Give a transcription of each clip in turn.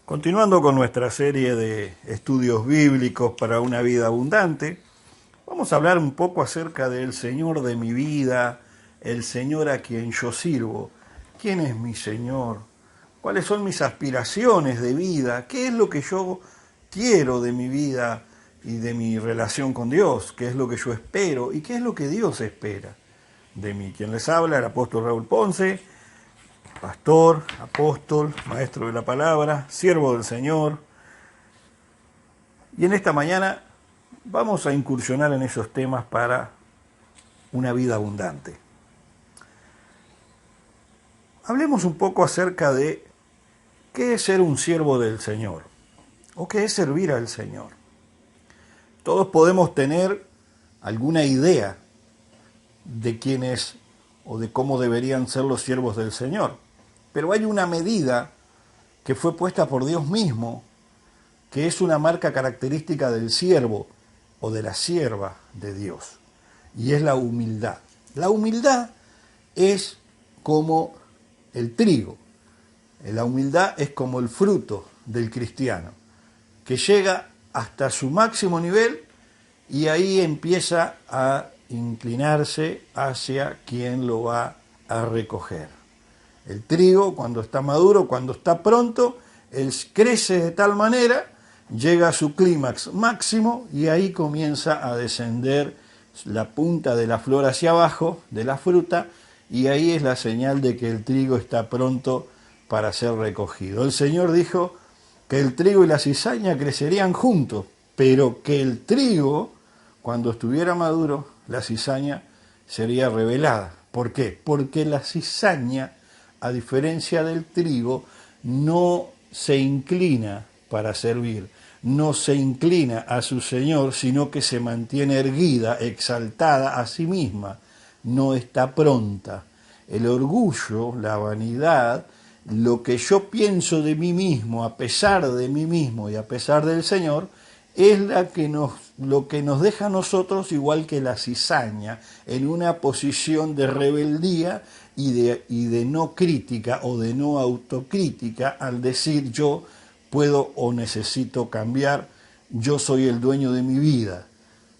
Continuando con nuestra serie de estudios bíblicos para una vida abundante, vamos a hablar un poco acerca del Señor de mi vida, el Señor a quien yo sirvo. ¿Quién es mi Señor? ¿Cuáles son mis aspiraciones de vida? ¿Qué es lo que yo quiero de mi vida y de mi relación con Dios? ¿Qué es lo que yo espero? ¿Y qué es lo que Dios espera de mí? Quien les habla, el apóstol Raúl Ponce, pastor, apóstol, maestro de la palabra, siervo del Señor. Y en esta mañana vamos a incursionar en esos temas para una vida abundante. Hablemos un poco acerca de qué es ser un siervo del Señor o qué es servir al Señor. Todos podemos tener alguna idea de quién es o de cómo deberían ser los siervos del Señor. Pero hay una medida que fue puesta por Dios mismo, que es una marca característica del siervo o de la sierva de Dios, y es la humildad. La humildad es como el trigo, la humildad es como el fruto del cristiano, que llega hasta su máximo nivel y ahí empieza a inclinarse hacia quien lo va a recoger. El trigo, cuando está maduro, cuando está pronto, él crece de tal manera, llega a su clímax máximo y ahí comienza a descender la punta de la flor hacia abajo de la fruta y ahí es la señal de que el trigo está pronto para ser recogido. El Señor dijo que el trigo y la cizaña crecerían juntos, pero que el trigo, cuando estuviera maduro, la cizaña sería revelada. ¿Por qué? Porque la cizaña, a diferencia del trigo, no se inclina para servir, no se inclina a su Señor, sino que se mantiene erguida, exaltada a sí misma, no está pronta. El orgullo, la vanidad, lo que yo pienso de mí mismo, a pesar de mí mismo y a pesar del Señor, es lo que nos deja a nosotros, igual que la cizaña, en una posición de rebeldía y de no crítica o de no autocrítica al decir yo puedo o necesito cambiar, yo soy el dueño de mi vida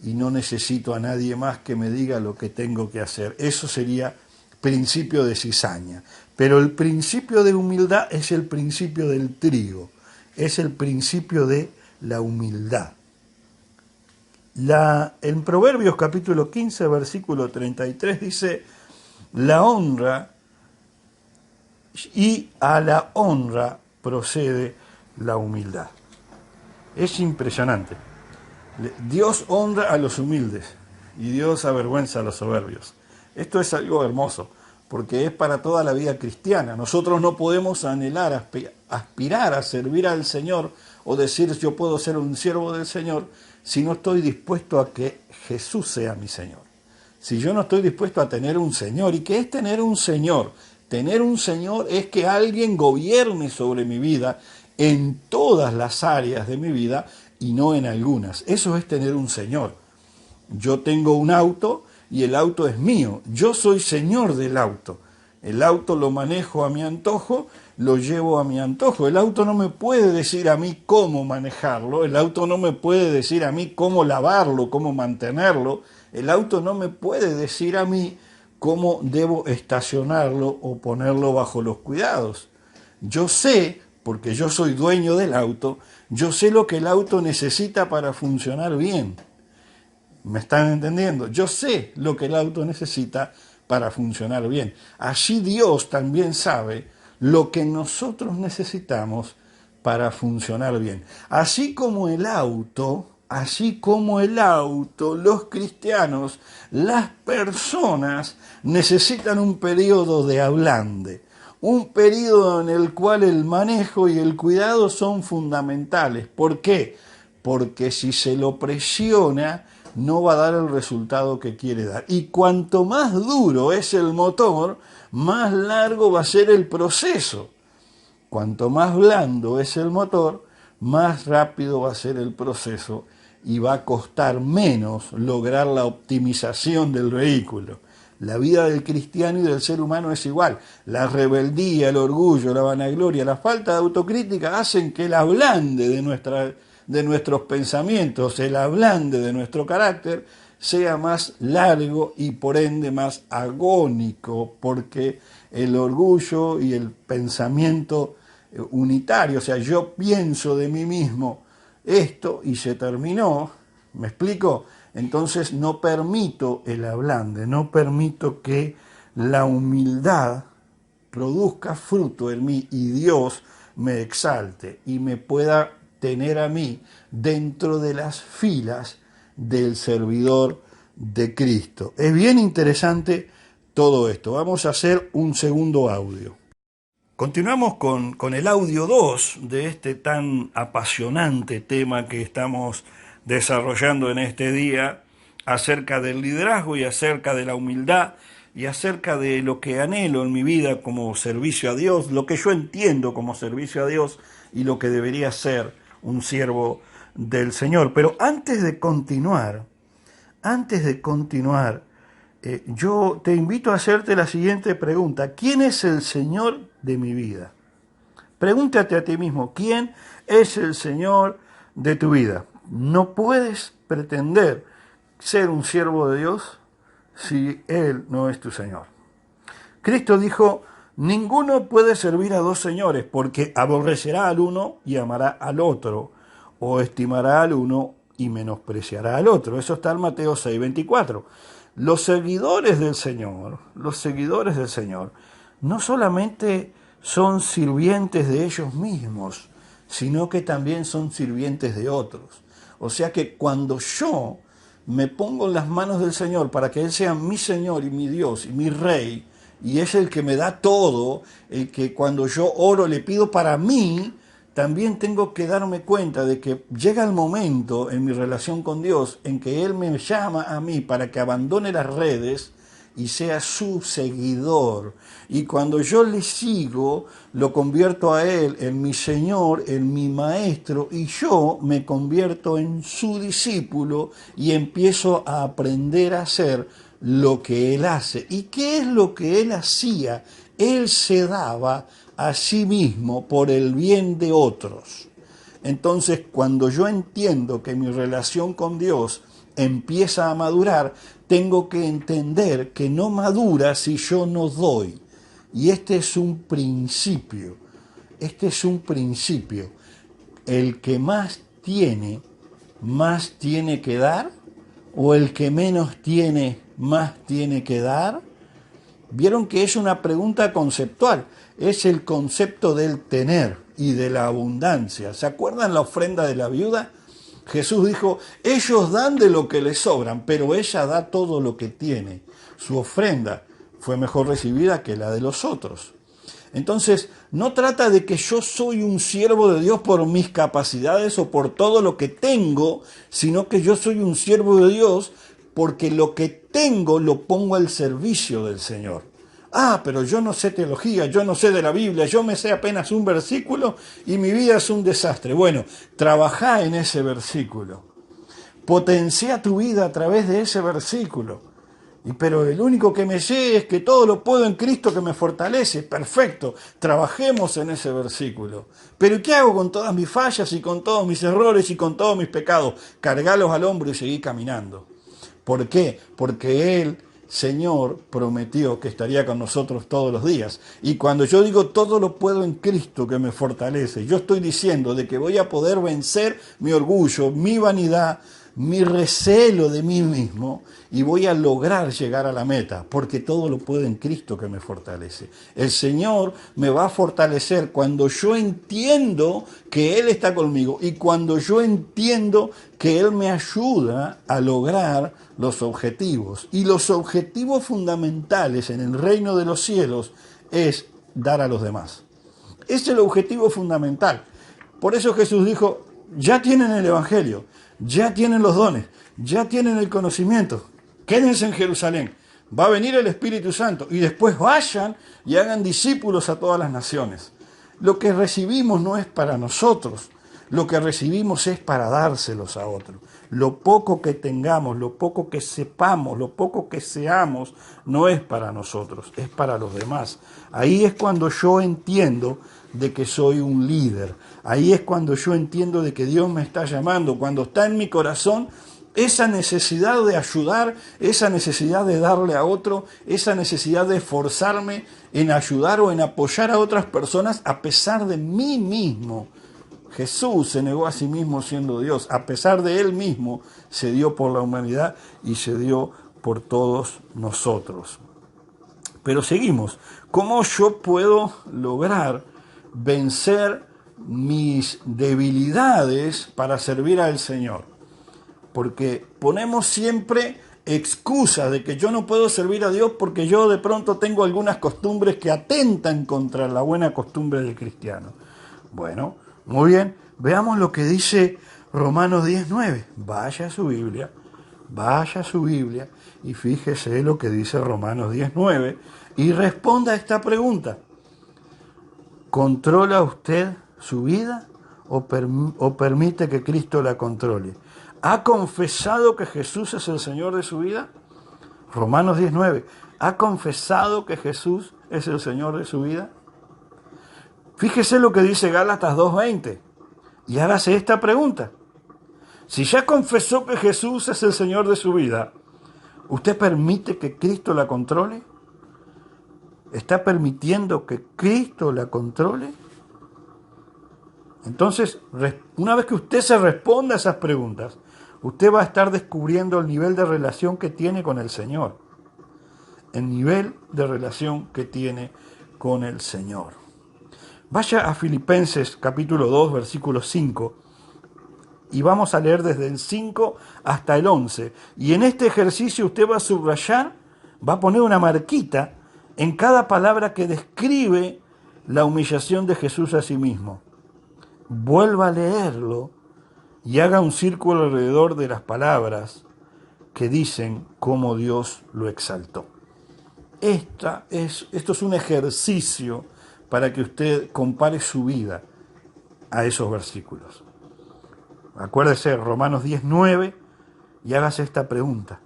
y no necesito a nadie más que me diga lo que tengo que hacer. Eso sería principio de cizaña. Pero el principio de humildad es el principio del trigo, es el principio de la humildad. En Proverbios capítulo 15, versículo 33 dice, la honra y a la honra procede la humildad. Es impresionante. Dios honra a los humildes y Dios avergüenza a los soberbios. Esto es algo hermoso, porque es para toda la vida cristiana. Nosotros no podemos anhelar, aspirar a servir al Señor o decir yo puedo ser un siervo del Señor si no estoy dispuesto a que Jesús sea mi Señor. Si yo no estoy dispuesto a tener un Señor. ¿Y qué es tener un Señor? Tener un Señor es que alguien gobierne sobre mi vida en todas las áreas de mi vida y no en algunas. Eso es tener un Señor. Yo tengo un auto y el auto es mío. Yo soy señor del auto. El auto lo manejo a mi antojo, lo llevo a mi antojo. El auto no me puede decir a mí cómo manejarlo, el auto no me puede decir a mí cómo lavarlo, cómo mantenerlo, el auto no me puede decir a mí cómo debo estacionarlo o ponerlo bajo los cuidados. Yo sé, porque yo soy dueño del auto, yo sé lo que el auto necesita para funcionar bien. ¿Me están entendiendo? Yo sé lo que el auto necesita para funcionar bien. Allí Dios también sabe lo que nosotros necesitamos para funcionar bien. Así como el auto, los cristianos, las personas necesitan un periodo de ablande, un periodo en el cual el manejo y el cuidado son fundamentales. ¿Por qué? Porque si se lo presiona, no va a dar el resultado que quiere dar. Y cuanto más duro es el motor, más largo va a ser el proceso. Cuanto más blando es el motor, más rápido va a ser el proceso y va a costar menos lograr la optimización del vehículo. La vida del cristiano y del ser humano es igual. La rebeldía, el orgullo, la vanagloria, la falta de autocrítica hacen que el ablande de nuestros pensamientos, el ablande de nuestro carácter, sea más largo y por ende más agónico, porque el orgullo y el pensamiento unitario, o sea, yo pienso de mí mismo esto y se terminó, ¿me explico? Entonces no permito el ablande, no permito que la humildad produzca fruto en mí y Dios me exalte y me pueda tener a mí dentro de las filas del servidor de Cristo. Es bien interesante todo esto. Vamos a hacer un segundo audio. Continuamos con el audio 2 de este tan apasionante tema que estamos desarrollando en este día acerca del liderazgo y acerca de la humildad y acerca de lo que anhelo en mi vida como servicio a Dios, lo que yo entiendo como servicio a Dios y lo que debería ser un siervo del Señor. Pero antes de continuar, yo te invito a hacerte la siguiente pregunta. ¿Quién es el Señor de mi vida? Pregúntate a ti mismo, ¿quién es el Señor de tu vida? No puedes pretender ser un siervo de Dios si Él no es tu Señor. Cristo dijo, ninguno puede servir a dos señores, porque aborrecerá al uno y amará al otro, o estimará al uno y menospreciará al otro. Eso está en Mateo 6:24. Los seguidores del Señor, no solamente son sirvientes de ellos mismos, sino que también son sirvientes de otros. O sea que cuando yo me pongo en las manos del Señor para que Él sea mi Señor y mi Dios y mi Rey, y es el que me da todo, el que cuando yo oro le pido para mí, también tengo que darme cuenta de que llega el momento en mi relación con Dios en que Él me llama a mí para que abandone las redes y sea su seguidor. Y cuando yo le sigo, lo convierto a Él en mi Señor, en mi Maestro, y yo me convierto en su discípulo y empiezo a aprender a hacer lo que Él hace. ¿Y qué es lo que Él hacía? Él se daba a sí mismo por el bien de otros. Entonces, cuando yo entiendo que mi relación con Dios empieza a madurar, tengo que entender que no madura si yo no doy. Y este es un principio. El que más tiene que dar, o el que menos tiene, más tiene que dar. Vieron que es una pregunta conceptual, es el concepto del tener y de la abundancia. ¿Se acuerdan la ofrenda de la viuda? Jesús dijo, ellos dan de lo que les sobran, pero ella da todo lo que tiene. Su ofrenda fue mejor recibida que la de los otros. Entonces, no trata de que yo soy un siervo de Dios por mis capacidades o por todo lo que tengo, sino que yo soy un siervo de Dios porque lo que tengo lo pongo al servicio del Señor. Ah, pero yo no sé teología, yo no sé de la Biblia, yo me sé apenas un versículo y mi vida es un desastre. Bueno, trabajá en ese versículo. Potencia tu vida a través de ese versículo. Pero el único que me sé es que todo lo puedo en Cristo que me fortalece. Perfecto, trabajemos en ese versículo. Pero ¿qué hago con todas mis fallas y con todos mis errores y con todos mis pecados? Cargalos al hombro y seguir caminando. ¿Por qué? Porque Él, Señor, prometió que estaría con nosotros todos los días. Y cuando yo digo todo lo puedo en Cristo que me fortalece, yo estoy diciendo de que voy a poder vencer mi orgullo, mi vanidad, mi recelo de mí mismo, y voy a lograr llegar a la meta, porque todo lo puedo en Cristo que me fortalece. El Señor me va a fortalecer cuando yo entiendo que Él está conmigo y cuando yo entiendo que Él me ayuda a lograr los objetivos. Y los objetivos fundamentales en el reino de los cielos es dar a los demás. Es el objetivo fundamental. Por eso Jesús dijo, ya tienen el Evangelio, ya tienen los dones, ya tienen el conocimiento, quédense en Jerusalén, va a venir el Espíritu Santo y después vayan y hagan discípulos a todas las naciones. Lo que recibimos no es para nosotros, lo que recibimos es para dárselos a otros. Lo poco que tengamos, lo poco que sepamos, lo poco que seamos, no es para nosotros, es para los demás. Ahí es cuando yo entiendo de que soy un líder. Ahí es cuando yo entiendo de que Dios me está llamando, cuando está en mi corazón esa necesidad de ayudar, esa necesidad de darle a otro, esa necesidad de esforzarme en ayudar o en apoyar a otras personas a pesar de mí mismo. Jesús se negó a sí mismo siendo Dios, a pesar de Él mismo, se dio por la humanidad y se dio por todos nosotros. Pero seguimos. ¿Cómo yo puedo lograr vencer mis debilidades para servir al Señor? Porque ponemos siempre excusas de que yo no puedo servir a Dios porque yo de pronto tengo algunas costumbres que atentan contra la buena costumbre del cristiano. Bueno, muy bien, veamos lo que dice Romanos 10:9. Vaya a su Biblia y fíjese lo que dice Romanos 10:9 y responda a esta pregunta. ¿Controla usted su vida o permite que Cristo la controle? ¿Ha confesado que Jesús es el Señor de su vida? Romanos 10:9. ¿Ha confesado que Jesús es el Señor de su vida? Fíjese lo que dice Gálatas 2:20 y hágase esta pregunta. Si ya confesó que Jesús es el Señor de su vida, ¿usted permite que Cristo la controle? ¿Está permitiendo que Cristo la controle? Entonces, una vez que usted se responda a esas preguntas, usted va a estar descubriendo el nivel de relación que tiene con el Señor. El nivel de relación que tiene con el Señor. Vaya a Filipenses capítulo 2, versículo 5, y vamos a leer desde el 5 hasta el 11. Y en este ejercicio usted va a subrayar, va a poner una marquita en cada palabra que describe la humillación de Jesús a sí mismo. Vuelva a leerlo y haga un círculo alrededor de las palabras que dicen cómo Dios lo exaltó. Esto es un ejercicio para que usted compare su vida a esos versículos. Acuérdese, Romanos 10:9, y hágase esta pregunta.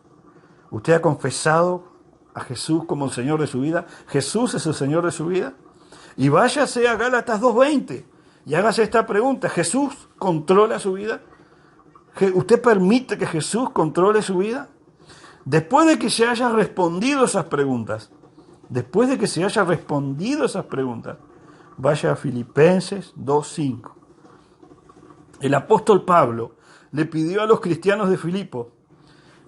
¿Usted ha confesado a Jesús como el Señor de su vida? ¿Jesús es el Señor de su vida? Y váyase a Gálatas 2:20 y hágase esta pregunta. ¿Jesús controla su vida? ¿Usted permite que Jesús controle su vida? Después de que se haya respondido esas preguntas, vaya a Filipenses 2:5. El apóstol Pablo le pidió a los cristianos de Filipo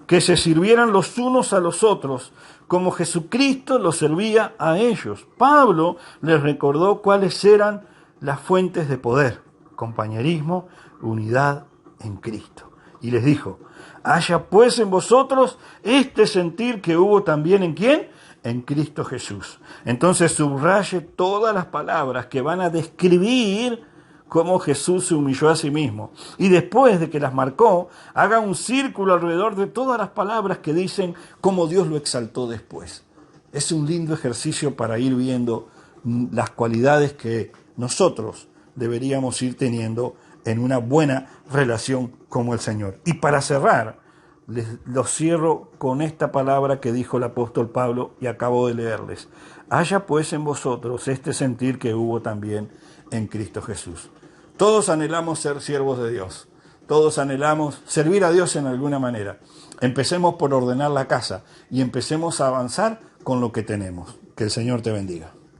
que se sirvieran los unos a los otros como Jesucristo los servía a ellos. Pablo les recordó cuáles eran las fuentes de poder: compañerismo, unidad en Cristo. Y les dijo: haya pues en vosotros este sentir que hubo también ¿en quién? En Cristo Jesús. Entonces subraye todas las palabras que van a describir cómo Jesús se humilló a sí mismo. Y después de que las marcó, haga un círculo alrededor de todas las palabras que dicen cómo Dios lo exaltó después. Es un lindo ejercicio para ir viendo las cualidades que nosotros deberíamos ir teniendo en una buena relación con el Señor. Y para cerrar, los cierro con esta palabra que dijo el apóstol Pablo y acabo de leerles. Haya pues en vosotros este sentir que hubo también en Cristo Jesús. Todos anhelamos ser siervos de Dios. Todos anhelamos servir a Dios en alguna manera. Empecemos por ordenar la casa y empecemos a avanzar con lo que tenemos. Que el Señor te bendiga.